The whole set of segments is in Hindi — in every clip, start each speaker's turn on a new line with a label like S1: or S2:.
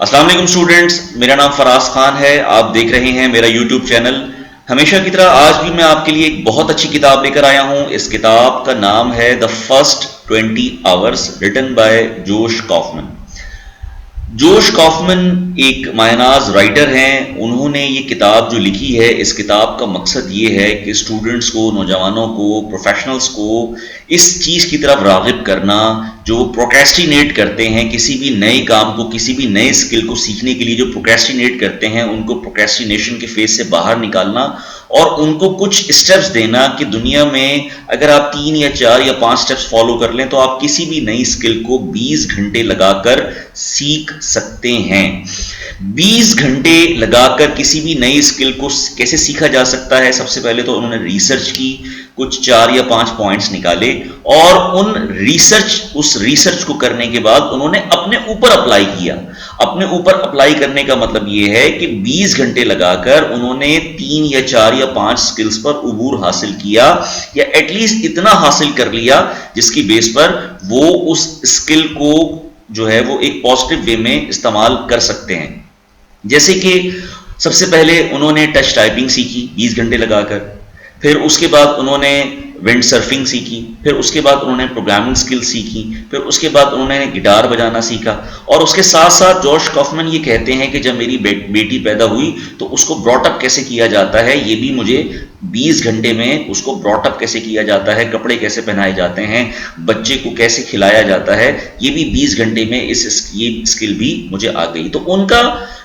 S1: अस्सलाम वालेकुम स्टूडेंट्स, मेरा नाम फराज खान है। आप देख रहे हैं मेरा यूट्यूब चैनल। हमेशा की तरह आज भी मैं आपके लिए एक बहुत अच्छी किताब लेकर आया हूं। इस किताब का नाम है the first 20 hours, written by Josh Kaufman. जोश कॉफमन एक मायनाज राइटर हैं। उन्होंने ये किताब जो लिखी है, इस किताब का मकसद ये है कि स्टूडेंट्स को, नौजवानों को, प्रोफेशनल्स को इस चीज़ की तरफ राग़िब करना जो प्रोक्रेस्टिनेट करते हैं किसी भी नए काम को, किसी भी नए स्किल को सीखने के लिए जो प्रोक्रेस्टिनेट करते हैं, उनको प्रोक्रेस्टिनेशन के फेज से बाहर निकालना और उनको कुछ स्टेप्स देना कि दुनिया में अगर आप 3 या 4 या 5 स्टेप्स फॉलो कर लें तो आप किसी भी नई स्किल को 20 घंटे लगाकर सीख सकते हैं। 20 घंटे लगाकर किसी भी नई स्किल को कैसे सीखा जा सकता है? सबसे पहले तो उन्होंने रिसर्च की, कुछ 4 या 5 पॉइंट्स निकाले और उस रिसर्च को करने के बाद उन्होंने अपने ऊपर अप्लाई किया। अपने ऊपर अप्लाई करने का मतलब यह है कि 20 घंटे लगाकर उन्होंने 3 या 4 या 5 स्किल्स पर उबूर हासिल किया, या एटलीस्ट इतना हासिल कर लिया जिसकी बेस पर वो उस स्किल को जो है वो एक पॉजिटिव वे में इस्तेमाल कर सकते हैं। जैसे कि सबसे पहले उन्होंने टच टाइपिंग सीखी 20 घंटे लगाकर, फिर उसके बाद उन्होंने विंड सर्फिंग सीखी, फिर उसके बाद उन्होंने प्रोग्रामिंग स्किल सीखी, फिर उसके बाद उन्होंने गिटार बजाना सीखा। और उसके साथ साथ जोश कॉफमन ये कहते हैं कि जब मेरी बेटी पैदा हुई तो उसको ब्रॉटअप कैसे किया जाता है, ये भी मुझे 20 घंटे में उसको ब्रॉटअप कैसे किया जाता है, कपड़े कैसे पहनाए जाते हैं, बच्चे को कैसे खिलाया जाता है, ये भी 20 घंटे में ये स्किल भी मुझे आ गई। तो उनका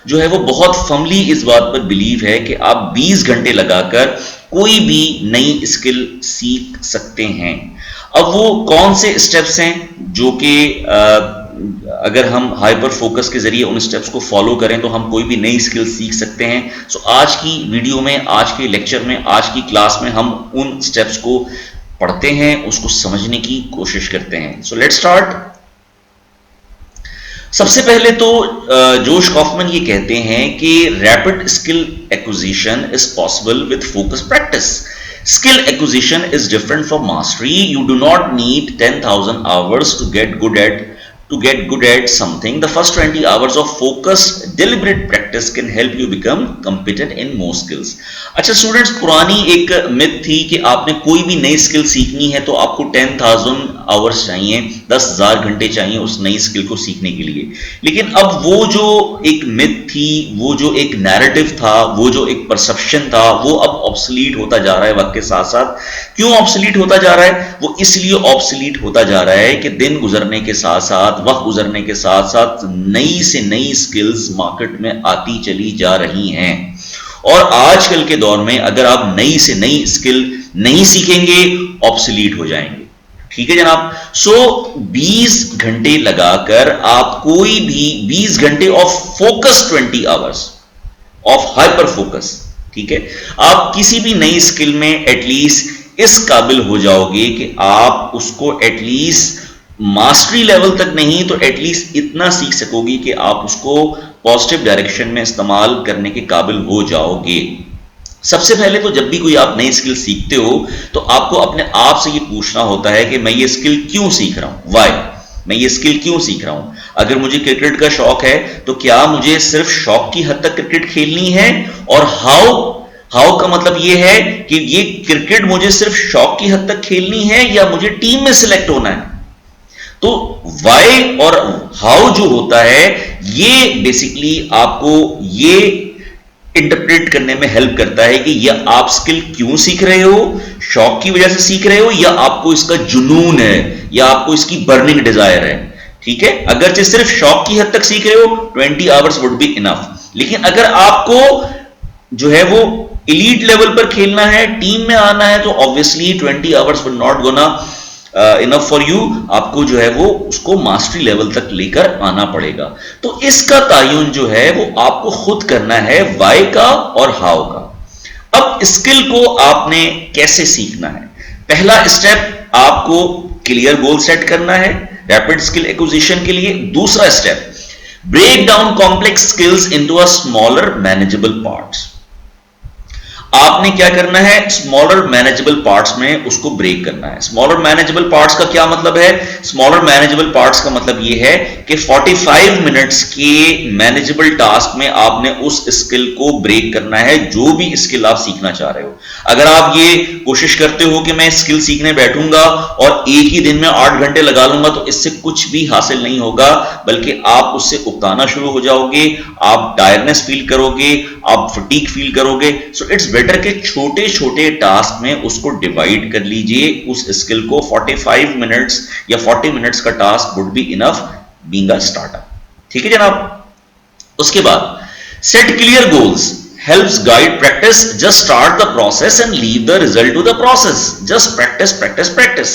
S1: जो है वो बहुत फर्मली इस बात पर बिलीव है कि आप 20 घंटे लगाकर कोई भी नई स्किल सीख सकते हैं। अब वो कौन से स्टेप्स हैं जो कि अगर हम हाइपर फोकस के जरिए उन स्टेप्स को फॉलो करें तो हम कोई भी नई स्किल सीख सकते हैं। सो आज की वीडियो में, आज के लेक्चर में, आज की क्लास में हम उन स्टेप्स को पढ़ते हैं, उसको समझने की कोशिश करते हैं। So let's start. सबसे पहले तो जोश कॉफमन ये कहते हैं कि rapid skill acquisition is possible with focus practice. Skill acquisition is different from mastery. You do not need 10,000 hours to get good at something. The first 20 hours of focused deliberate practice can help you become competent in more skills. अच्छा स्टूडेंट्स, पुरानी एक मिथ थी कि आपने कोई भी नई स्किल सीखनी है तो आपको 10,000 आवर्स चाहिए, 10,000 घंटे चाहिए उस नई स्किल को सीखने के लिए। लेकिन अब वो जो एक मिथ थी, वो जो एक नैरेटिव था, वो जो एक परसेप्शन था, वो अब ऑब्सोलीट होता जा रहा है वक्त के साथ साथ। क्यों ऑब्सोलीट होता जा रहा है? वो इसलिए ऑब्सोलीट होता जा रहा है कि दिन गुजरने के साथ साथ, वक्त गुजरने के साथ साथ नई से नई स्किल्स मार्केट में आती चली जा रही हैं। और आजकल के दौर में अगर आप नई से नई स्किल नहीं सीखेंगे, ऑब्सोलीट हो जाएंगे। ठीक है जनाब। सो 20 घंटे लगाकर आप कोई भी 20 घंटे of focus 20 hours of hyper focus, ठीक है, आप किसी भी नई स्किल में एटलीस्ट इस काबिल हो जाओगे कि आप उसको एटलीस्ट मास्टरी लेवल तक नहीं तो एटलीस्ट इतना सीख सकोगे कि आप उसको पॉजिटिव डायरेक्शन में इस्तेमाल करने के काबिल हो जाओगे। सबसे पहले तो जब भी कोई आप नई स्किल सीखते हो तो आपको अपने आप से ये पूछना होता है कि मैं ये स्किल क्यों सीख रहा हूं, वाई, मैं ये स्किल क्यों सीख रहा हूं। अगर मुझे क्रिकेट का शौक है तो क्या मुझे सिर्फ शौक की हद तक क्रिकेट खेलनी है, और हाउ का मतलब ये है कि ये क्रिकेट मुझे सिर्फ शौक की हद तक खेलनी है या मुझे टीम में सिलेक्ट होना है। तो वाई और हाउ जो होता है ये बेसिकली आपको ये इंटरप्रेट करने में हेल्प करता है कि ये आप स्किल क्यों सीख रहे हो, शौक की वजह से सीख रहे हो या आपको इसका जुनून है या आपको इसकी बर्निंग डिजायर है। ठीक है, अगर सिर्फ शौक की हद तक सीख रहे हो 20 आवर्स वुड बी इनफ। लेकिन अगर आपको जो है वो एलीट लेवल पर खेलना है, टीम में आना है, तो obviously 20 hours would not gonna enough for you. आपको जो है वो उसको मास्टरी लेवल तक लेकर आना पड़ेगा। तो इसका तायुन जो है वो आपको खुद करना है, वाई का और हाउ का। अब स्किल को आपने कैसे सीखना है? पहला स्टेप, आपको क्लियर गोल सेट करना है रैपिड स्किल एक्विजिशन के लिए। दूसरा step, break down complex skills into a smaller manageable parts. आपने क्या करना है, स्मॉलर मैनेजेबल पार्ट्स में उसको ब्रेक करना है। स्मॉलर मैनेजेबल पार्ट्स का क्या मतलब है? स्मॉलर मैनेजेबल पार्ट्स का मतलब ये है कि 45 मिनट्स के मैनेजेबल टास्क में आपने उस स्किल को ब्रेक करना है, जो भी स्किल आप सीखना चाह रहे हो। अगर आप ये कोशिश करते हो कि मैं स्किल सीखने बैठूंगा और एक ही दिन में 8 घंटे लगा लूंगा, तो इससे कुछ भी हासिल नहीं होगा, बल्कि आप उससे उकताना शुरू हो जाओगे, आप टायरनेस फील करोगे, आप फटीग फील करोगे। सो इट्स बेटर के छोटे छोटे टास्क में उसको डिवाइड कर लीजिए उस स्किल को। 45 मिनट्स या 40 मिनट्स का task would be enough being a startup. ठीक है जनाब। उसके बाद set clear goals helps guide practice. Just start the process and leave the result to the process. Just practice practice practice.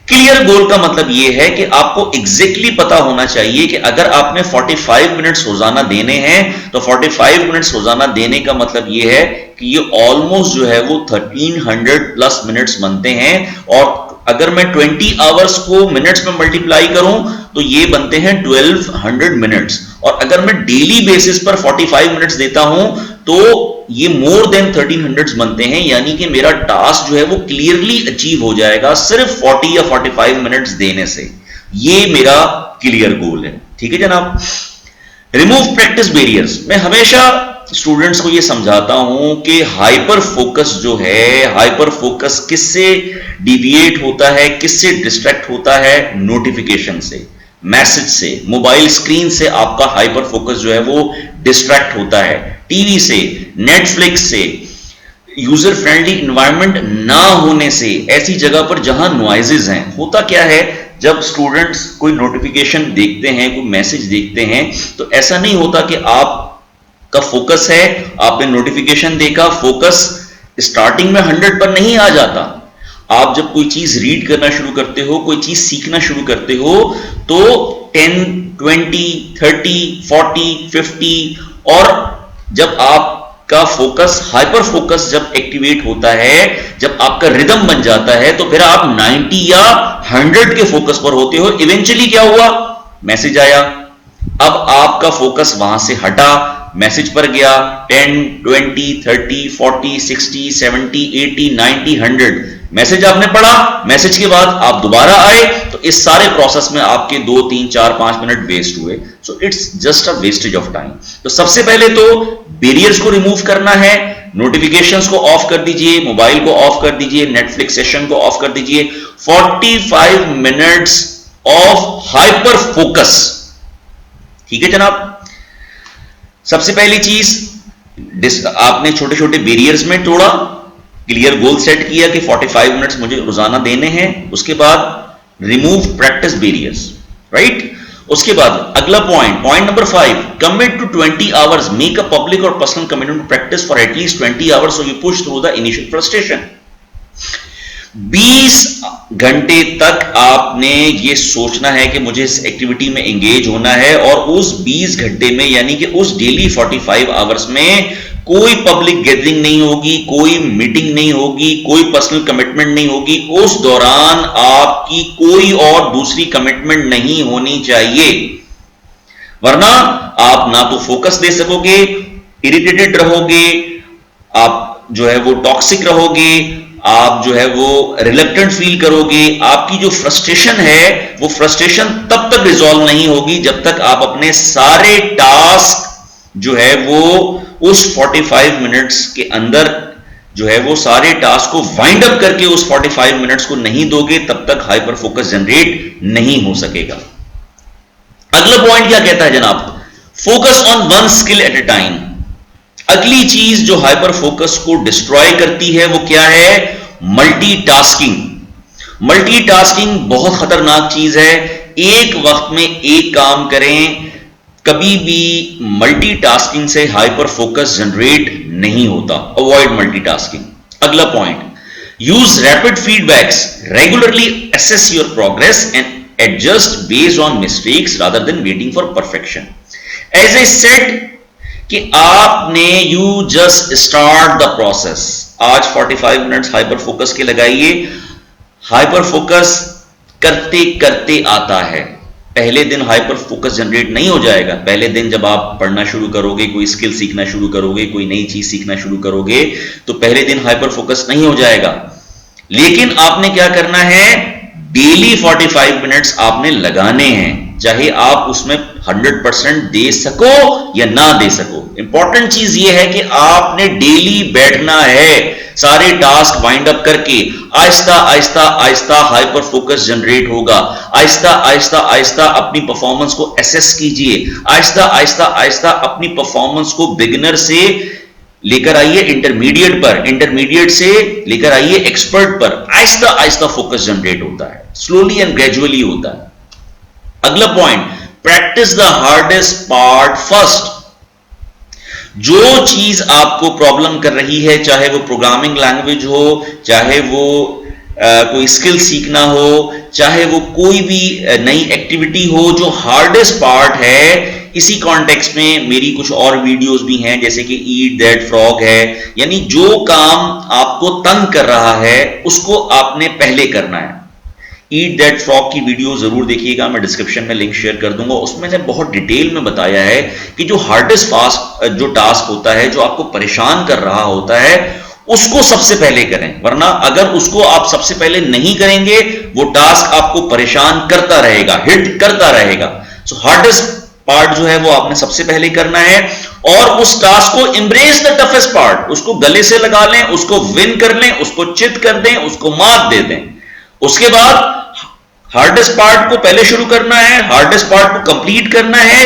S1: Clear goal का मतलब यह है कि आपको एग्जैक्टली पता होना चाहिए कि अगर आपने 45 मिनट्स रोजाना देने हैं, तो 45 मिनट्स रोजाना देने का मतलब यह है कि ये ऑलमोस्ट जो है वो 1300 प्लस मिनट्स बनते हैं। और अगर मैं 20 आवर्स को मिनट्स में मल्टीप्लाई करूं तो ये बनते हैं 1200 मिनट्स। और अगर मैं डेली बेसिस पर 45 मिनट्स देता हूं तो ये मोर देन 1300 बनते हैं, यानी कि मेरा टास्क जो है वो क्लियरली अचीव हो जाएगा सिर्फ 40 या 45 मिनट्स देने से। ये मेरा क्लियर गोल है। ठीक है जनाब। Remove practice barriers. मैं हमेशा स्टूडेंट्स को ये समझाता हूं कि हाइपर फोकस जो है, हाइपर फोकस किससे डिविएट होता है, किससे डिस्ट्रैक्ट होता है? नोटिफिकेशन से, मैसेज से, मोबाइल स्क्रीन से आपका हाइपर फोकस जो है वो डिस्ट्रैक्ट होता है। टीवी से, नेटफ्लिक्स से, यूजर फ्रेंडली एनवायरनमेंट ना होने से, ऐसी जगह पर जहां नॉइजेस हैं। होता क्या है, जब स्टूडेंट्स कोई नोटिफिकेशन देखते हैं, कोई मैसेज देखते हैं, तो ऐसा नहीं होता कि आपका फोकस है, आपने नोटिफिकेशन देखा, फोकस स्टार्टिंग में 100 पर नहीं आ जाता। आप जब कोई चीज रीड करना शुरू करते हो, कोई चीज सीखना शुरू करते हो, तो 10, 20, 30, 40, 50, और जब आपका फोकस, हाइपर फोकस जब एक्टिवेट होता है, जब आपका रिदम बन जाता है, तो फिर आप 90 या 100 के फोकस पर होते हो। इवेंचुअली क्या हुआ, मैसेज आया, अब आपका फोकस वहां से हटा, मैसेज पर गया, 10, 20, 30, 40, 60, 70, 80, 90, 100 मैसेज आपने पढ़ा, मैसेज के बाद आप दोबारा आए, तो इस सारे प्रोसेस में आपके 2, 3, 4, 5 मिनट वेस्ट हुए। So it's just a wastage of time. तो सबसे पहले तो बैरियर्स को रिमूव करना है, नोटिफिकेशंस को ऑफ कर दीजिए, मोबाइल को ऑफ कर दीजिए, नेटफ्लिक्स सेशन को ऑफ कर दीजिए। 45 मिनट्स ऑफ हाइपर फोकस। ठीक है जनाब। सबसे पहली चीज, आपने छोटे छोटे बैरियर्स में तोड़ा, क्लियर गोल सेट किया कि 45 मिनट्स मुझे रोजाना देने हैं। उसके बाद रिमूव प्रैक्टिस बैरियर्स, राइट। उसके बाद अगला point number 5, commit to 20 hours, make a public और personal commitment to practice for at least 20 hours, so you push through the initial frustration. 20 घंटे तक आपने ये सोचना है कि मुझे इस एक्टिविटी में एंगेज होना है, और उस 20 घंटे में, यानी कि उस डेली 45 आवर्स में कोई पब्लिक गैदरिंग नहीं होगी, कोई मीटिंग नहीं होगी, कोई पर्सनल कमिटमेंट नहीं होगी। उस दौरान आपकी कोई और दूसरी कमिटमेंट नहीं होनी चाहिए, वरना आप ना तो फोकस दे सकोगे, इरिटेटेड रहोगे, आप जो है वो टॉक्सिक रहोगे, आप जो है वो रिलक्टेंट फील करोगे। आपकी जो फ्रस्ट्रेशन है, वो फ्रस्ट्रेशन तब तक रिजॉल्व नहीं होगी जब तक आप अपने सारे टास्क जो है वो उस 45 मिनट्स के अंदर जो है वो सारे टास्क को वाइंड अप करके उस 45 मिनट्स को नहीं दोगे, तब तक हाइपर फोकस जनरेट नहीं हो सकेगा। अगला पॉइंट क्या कहता है जनाब, focus on one skill eight A time. अगली चीज जो हाइपर फोकस को डिस्ट्रॉय करती है वो क्या है, मल्टीटास्किंग। मल्टीटास्किंग बहुत खतरनाक चीज है। एक वक्त में एक काम करें, कभी भी मल्टीटास्किंग से हाइपर फोकस जनरेट नहीं होता। Avoid multitasking. अगला point, use rapid feedbacks, regularly assess your progress and adjust based on mistakes rather than waiting for perfection. As I said कि आपने you just start the process. आज 45 मिनट्स हाइपर फोकस के लगाइए। हाइपर फोकस करते करते आता है, पहले दिन हाइपर फोकस जनरेट नहीं हो जाएगा। पहले दिन जब आप पढ़ना शुरू करोगे, कोई स्किल सीखना शुरू करोगे, कोई नई चीज सीखना शुरू करोगे, तो पहले दिन हाइपर फोकस नहीं हो जाएगा। लेकिन आपने क्या करना है, डेली 45 मिनट्स आपने लगाने हैं, चाहे आप उसमें 100% दे सको या ना दे सको। इंपॉर्टेंट चीज यह है कि आपने डेली बैठना है, सारे टास्क वाइंड अप करके Aahista Aahista Aahista hyper focus generate होगा। आहिस्ता आहिस्ता आहिस्ता अपनी परफॉर्मेंस को एसेस कीजिए, आहिस्ता आहिस्ता आहिस्ता अपनी परफॉर्मेंस को बिगिनर से लेकर आइए इंटरमीडिएट पर, इंटरमीडिएट से लेकर आइए एक्सपर्ट पर। आहिस्ता आहिस्ता फोकस जनरेट होता है, स्लोली एंड ग्रेजुअली होता है। अगला point, practice the hardest part first. जो चीज आपको प्रॉब्लम कर रही है, चाहे वो प्रोग्रामिंग लैंग्वेज हो, चाहे वो कोई स्किल सीखना हो, चाहे वो कोई भी नई एक्टिविटी हो, जो हार्डेस्ट पार्ट है, इसी कॉन्टेक्स्ट में मेरी कुछ और वीडियोस भी हैं, जैसे कि ईट दैट फ्रॉग है, यानी जो काम आपको तंग कर रहा है उसको आपने पहले करना है। ईट दैट फ्रॉग की वीडियो जरूर देखिएगा, मैं डिस्क्रिप्शन में लिंक शेयर कर दूंगा। उसमें ने बहुत डिटेल में बताया है कि जो हार्डेस्ट जो टास्क होता है, जो आपको परेशान कर रहा होता है, उसको सबसे पहले करें, वरना अगर उसको आप सबसे पहले नहीं करेंगे, वो टास्क आपको परेशान करता रहेगा, हिट करता रहेगा। सो हार्डेस्ट पार्ट जो है वो आपने सबसे पहले करना है, और उस टास्क को एम्ब्रेस द टफेस्ट पार्ट, उसको गले से लगा लें, उसको विन कर लें, उसको चित कर दें, उसको मात दे दें। उसके बाद हार्डेस्ट पार्ट को पहले शुरू करना है, हार्डेस्ट पार्ट को कंप्लीट करना है,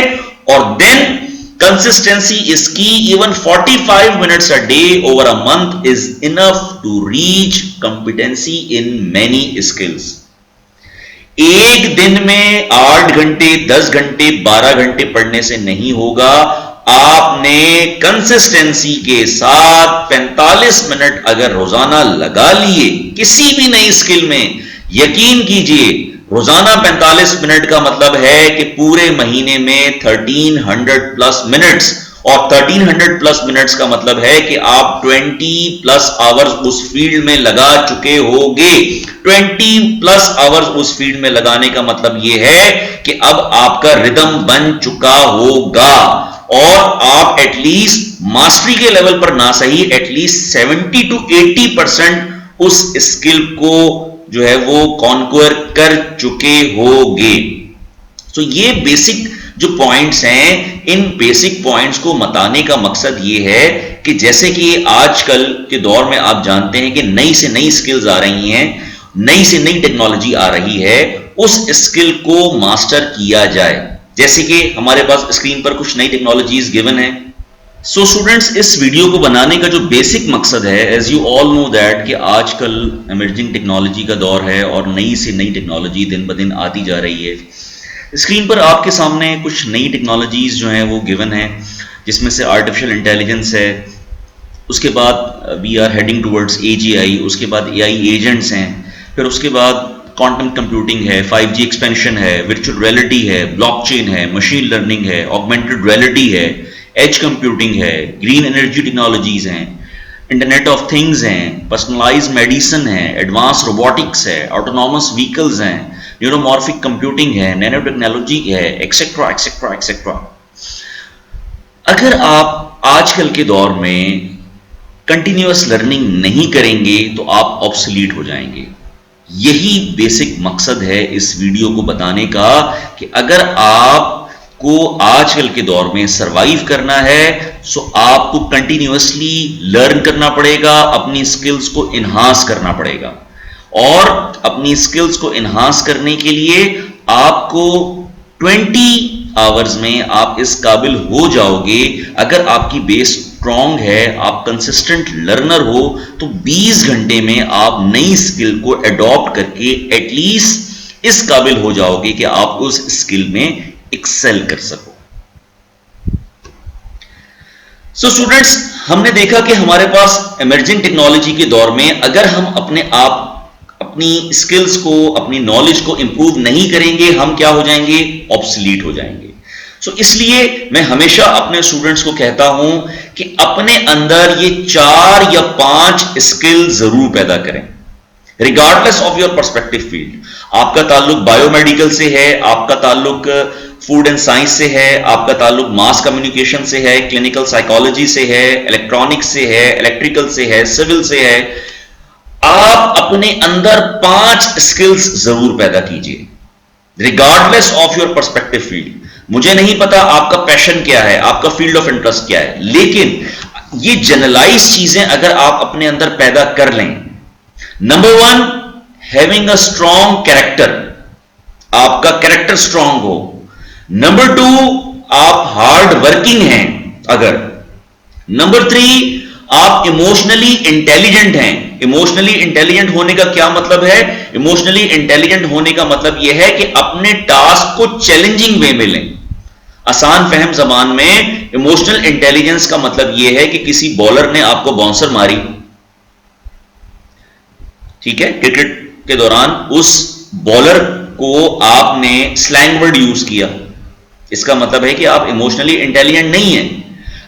S1: और then consistency is key. Even 45 minutes a day over a month is enough to reach competency in many skills. एक दिन में 8 घंटे, 10 घंटे, 12 घंटे पढ़ने से नहीं होगा। आपने कंसिस्टेंसी के साथ 45 मिनट अगर रोजाना लगा लिए किसी भी नई स्किल में, यकीन कीजिए रोजाना 45 मिनट का मतलब है कि पूरे महीने में 1300 प्लस मिनट्स, और 1300 प्लस मिनट्स का मतलब है कि आप 20 प्लस आवर्स उस फील्ड में लगा चुके होंगे। 20 प्लस आवर्स उस फील्ड में लगाने का मतलब यह है कि अब आपका रिदम बन चुका होगा, और आप एटलीस्ट मास्टरी के लेवल पर ना सही, एटलीस्ट 70 to 80% उस स्किल को जो है वो कॉन्क्वर कर चुके होंगे। तो ये बेसिक जो पॉइंट्स हैं, इन बेसिक पॉइंट्स को बताने का मकसद ये है कि जैसे कि आजकल के दौर में आप जानते हैं कि नई से नई स्किल्स आ रही हैं, नई से नई टेक्नोलॉजी आ रही है, उस स्किल को मास्टर किया जाए। जैसे कि हमारे पास स्क्रीन पर कुछ नई टेक्नोलॉजीज गिवन है। सो स्टूडेंट्स, इस वीडियो को बनाने का जो बेसिक मकसद है, as you all know that कि आजकल इमर्जिंग टेक्नोलॉजी का दौर है और नई से नई टेक्नोलॉजी दिन ब दिन आती जा रही है। स्क्रीन पर आपके सामने कुछ नई टेक्नोलॉजीज जो हैं वो गिवन है, जिसमें से आर्टिफिशियल इंटेलिजेंस है, उसके बाद we are heading towards AGI, उसके बाद AI एजेंट्स हैं, फिर उसके बाद क्वांटम कंप्यूटिंग है, 5G एक्सपेंशन है, वर्चुअल रियलिटी है, ब्लॉकचेन है, मशीन लर्निंग है, ऑगमेंटेड रियलिटी है, एज कंप्यूटिंग है, ग्रीन एनर्जी टेक्नोलॉजीज हैं, इंटरनेट ऑफ थिंग्स हैं, पर्सनलाइज्ड मेडिसिन है, एडवांस रोबोटिक्स है, ऑटोनॉमस व्हीकल्स हैं, न्यूरोमॉर्फिक कंप्यूटिंग है, नैनो टेक्नोलॉजी है, एक्सेट्रा एक्सेट्रा एक्सेट्रा। अगर आप आजकल के दौर में कंटिन्यूअस लर्निंग नहीं करेंगे तो आप ऑब्सोलीट हो जाएंगे। यही बेसिक मकसद है इस वीडियो को बताने का कि अगर आपको आजकल के दौर में सरवाइव करना है तो आपको कंटिन्यूअसली लर्न करना पड़ेगा, अपनी स्किल्स को इन्हांस करना पड़ेगा, और अपनी स्किल्स को इन्हांस करने के लिए आपको 20 आवर्स में आप इस काबिल हो जाओगे। अगर आपकी बेस स्ट्रॉन्ग है, आप कंसिस्टेंट लर्नर हो, तो 20 घंटे में आप नई स्किल को अडॉप्ट करके एटलीस्ट इस काबिल हो जाओगे कि आप उस स्किल में एक्सेल कर सको। सो स्टूडेंट्स, हमने देखा कि हमारे पास इमर्जिंग टेक्नोलॉजी के दौर में अगर हम अपनी स्किल्स को, अपनी नॉलेज को इंप्रूव नहीं करेंगे, हम क्या हो जाएंगे, ऑब्सोलीट हो जाएंगे। सो इसलिए मैं हमेशा अपने स्टूडेंट्स को कहता हूं कि अपने अंदर ये 4 या 5 स्किल जरूर पैदा करें, regardless of your perspective field. आपका ताल्लुक बायोमेडिकल से है, आपका ताल्लुक फूड एंड साइंस से है, आपका ताल्लुक मास कम्युनिकेशन से है, क्लिनिकल साइकोलॉजी से है, इलेक्ट्रॉनिक्स से है, इलेक्ट्रिकल से है, सिविल से है, आप अपने अंदर 5 स्किल्स जरूर पैदा कीजिए regardless of your perspective field. मुझे नहीं पता आपका पैशन क्या है, आपका फील्ड ऑफ इंटरेस्ट क्या है, लेकिन ये जनरलाइज चीजें अगर आप अपने अंदर पैदा कर लें। Number 1, having a strong character, आपका कैरेक्टर स्ट्रॉन्ग हो। नंबर 2, आप हार्ड वर्किंग हैं अगर। नंबर 3, आप इमोशनली इंटेलिजेंट हैं। इमोशनली इंटेलिजेंट होने का क्या मतलब है? इमोशनली इंटेलिजेंट होने का मतलब यह है कि अपने टास्क को चैलेंजिंग वे में लें। आसान फहम जबान में इमोशनल इंटेलिजेंस का मतलब यह है कि किसी बॉलर ने आपको बाउंसर मारी, ठीक है, क्रिकेट के दौरान उस बॉलर को आपने स्लैंग वर्ड यूज किया, इसका मतलब है कि आप इमोशनली इंटेलिजेंट नहीं हैं।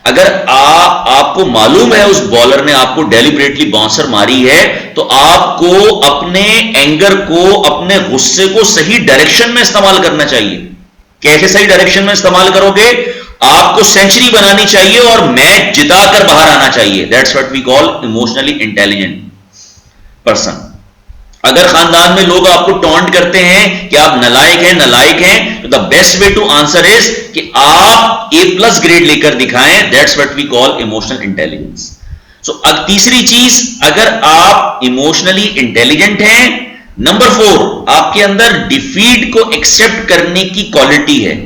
S1: अगर आपको मालूम है उस बॉलर ने आपको डेलिबरेटली बाउंसर मारी है, तो आपको अपने एंगर को, अपने गुस्से को सही डायरेक्शन में इस्तेमाल करना चाहिए। कैसे सही डायरेक्शन में इस्तेमाल करोगे? आपको सेंचुरी बनानी चाहिए और मैच जिताकर बाहर आना चाहिए। That's what we call emotionally intelligent person. अगर खानदान में लोग आपको टॉन्ट करते हैं कि आप नालायक हैं, तो the best way to answer is कि आप A+ ग्रेड लेकर दिखाएं। That's what we call emotional intelligence. So अब तीसरी चीज, अगर आप इमोशनली इंटेलिजेंट हैं, नंबर 4, आपके अंदर डिफीट को एक्सेप्ट करने की क्वालिटी है।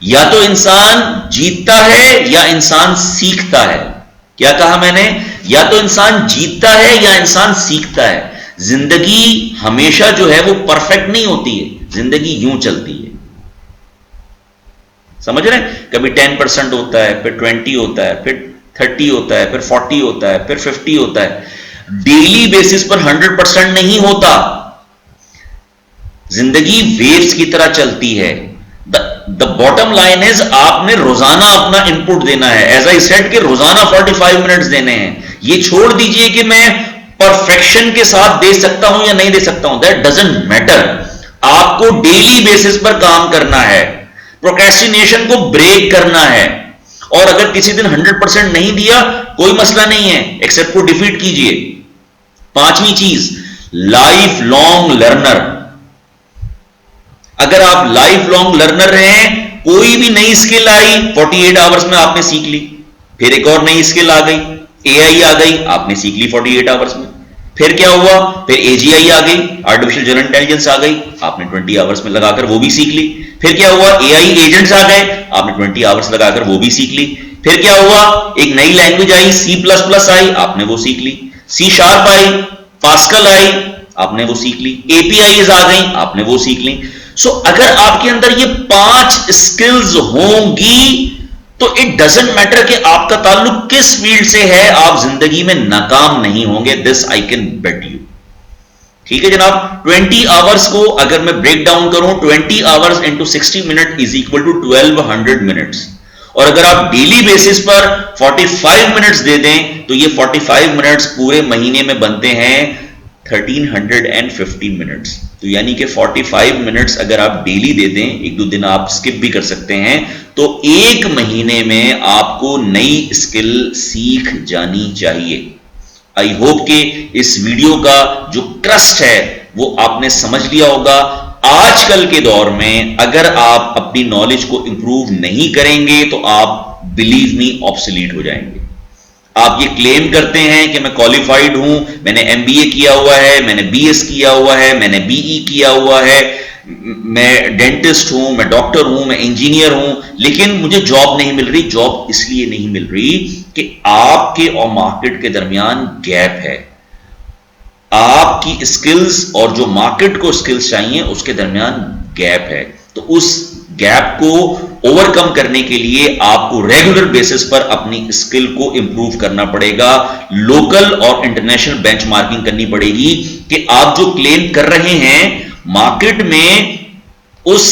S1: या तो इंसान जीतता है या इंसान सीखता है। क्या कहा मैंने? या तो इंसान जीतता है या इंसान सीखता है। जिंदगी हमेशा जो है वो परफेक्ट नहीं होती है, जिंदगी यूं चलती है, समझ रहे हैं? कभी 10% होता है, फिर 20 होता है, फिर 30 होता है, फिर 40 होता है, फिर 50 होता है। डेली बेसिस पर 100% नहीं होता। जिंदगी वेव्स की तरह चलती है। द बॉटम लाइन इज आपने रोजाना अपना इनपुट देना है। एज आई सेड कि रोजाना 45 मिनट्स देने हैं। ये छोड़ दीजिए कि मैं परफेक्शन के साथ दे सकता हूं या नहीं दे सकता हूं, दैट डजंट मैटर। आपको डेली बेसिस पर काम करना है, प्रोक्रेस्टिनेशन को ब्रेक करना है। और अगर किसी दिन 100% नहीं दिया, कोई मसला नहीं है, एक्सेप्ट को डिफीट कीजिए। 5वीं चीज, लाइफ लॉन्ग लर्नर। अगर आप लाइफ लॉन्ग लर्नर हैं, कोई भी नई स्किल आई 48 आवर्स में आपने सीख ली, फिर एक और नई स्किल आ गई, AI आ गई, आपने सीख ली 48 आवर्स में। फिर क्या हुआ? फिर AGI आ गई, आर्टिफिशियल जनरल इंटेलिजेंस आ गई, आपने 20 आवर्स में लगाकर वो भी सीख ली। फिर क्या हुआ? AI एजेंट्स आ गए, आपने 20 आवर्स लगाकर वो भी सीख ली। फिर क्या हुआ? एक नई लैंग्वेज आई, C++ आई, आपने वो सीख ली। C# आई, पास्कल आई, आपने वो सीख ली। APIs आ गई, आपने वो सीख ली। सो अगर आपके अंदर ये 5 स्किल्स होंगी, तो इट डजंट मैटर कि आपका ताल्लुक किस फील्ड से है, आप जिंदगी में नाकाम नहीं होंगे। This I can bet you. ठीक है जनाब। 20 आवर्स को अगर मैं ब्रेक डाउन करूं, 20 hours into 60 minute is equal to 1200 minutes. और अगर आप डेली बेसिस पर 45 मिनट्स दे दें, तो ये 45 मिनट्स पूरे महीने में बनते हैं 1350 मिनट्स। तो यानी कि 45 मिनट्स अगर आप डेली दे दें, 1-2 दिन आप स्किप भी कर सकते हैं, तो एक महीने में आपको नई स्किल सीख जानी चाहिए। आई होप कि इस वीडियो का जो क्रस्ट है वो आपने समझ लिया होगा। आजकल के दौर में अगर आप अपनी नॉलेज को इंप्रूव नहीं करेंगे, तो आप बिलीव मी ऑब्सोलीट हो जाएंगे। आप ये क्लेम करते हैं कि मैं क्वालिफाइड हूं, मैंने MBA किया हुआ है, मैंने BS किया हुआ है, मैंने BE किया हुआ है, मैं डेंटिस्ट हूं, मैं डॉक्टर हूं, मैं इंजीनियर हूं, लेकिन मुझे जॉब नहीं मिल रही। जॉब इसलिए नहीं मिल रही कि आपके और मार्केट के दरमियान गैप है। आपकी स्किल्स और जो मार्केट को स्किल्स चाहिए उसके दरमियान गैप है। तो उस गैप को ओवरकम करने के लिए आपको रेगुलर बेसिस पर अपनी स्किल को इंप्रूव करना पड़ेगा। लोकल और इंटरनेशनल बेंचमार्किंग करनी पड़ेगी कि आप जो क्लेम कर रहे हैं मार्केट में, उस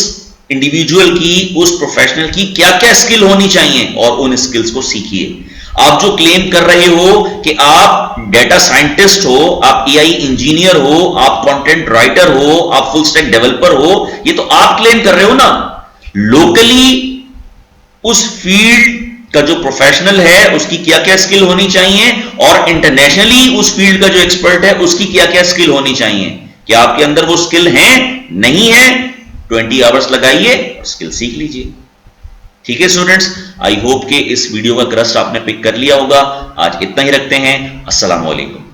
S1: इंडिविजुअल की, उस प्रोफेशनल की क्या क्या स्किल होनी चाहिए, और उन स्किल्स को सीखिए। आप जो क्लेम कर रहे हो कि आप डेटा साइंटिस्ट हो, आप एआई इंजीनियर हो, आप कंटेंट राइटर हो, आप फुल स्टैक डेवलपर हो, ये तो आप क्लेम कर रहे हो ना। लोकली उस फील्ड का जो प्रोफेशनल है उसकी क्या क्या स्किल होनी चाहिए, और इंटरनेशनली उस फील्ड का जो एक्सपर्ट है उसकी क्या क्या स्किल होनी चाहिए। क्या आपके अंदर वो स्किल है? नहीं है, 20 आवर्स लगाइए और स्किल सीख लीजिए। ठीक है स्टूडेंट्स, आई होप कि इस वीडियो का क्रस्ट आपने पिक कर लिया होगा। आज इतना ही रखते हैं। अस्सलाम वालेकुम।